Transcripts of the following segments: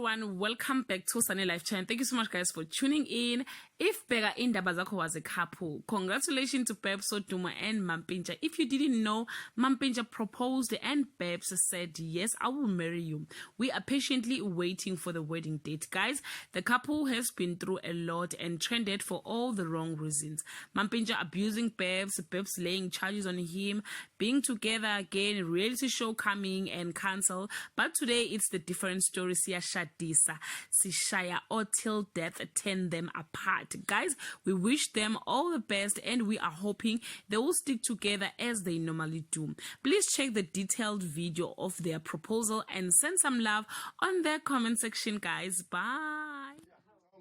everyone, welcome back to Sunny Life Channel. Thank you so much guys for tuning in. If Bega Indaba Zakho was a couple, congratulations to Babes Wodumo and Mampintsha. If you didn't know, Mampintsha proposed and Babes said, yes, I will marry you. We are patiently waiting for the wedding date. Guys, the couple has been through a lot and trended for all the wrong reasons. Mampintsha abusing Babes, Babes laying charges on him, being together again, reality show coming and cancel. But today it's the different story. Siyashadisa, Sishaya, or till death tear them apart. Guys, we wish them all the best and we are hoping they will stick together as they normally do. Please check the detailed video of their proposal and send some love on their comment section, guys. Bye.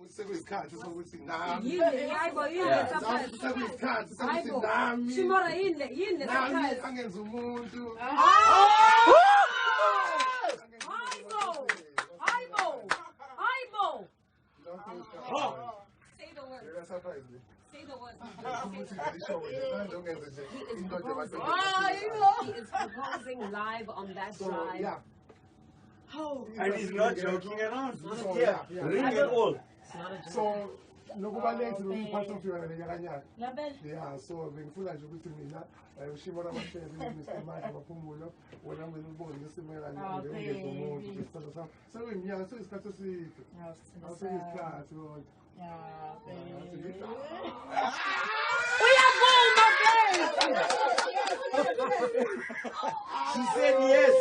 Say the word. Say the word. He is proposing live on that drive. Yeah. And he's not joking around. Yeah. Ring and all. So, no go back to the part of your yeah, so being full of you to me that she was a share Mr. Michael Pumulo when I'm in the board, Mr. Milan, so in yeah, so it's got to see also his class. She said yes.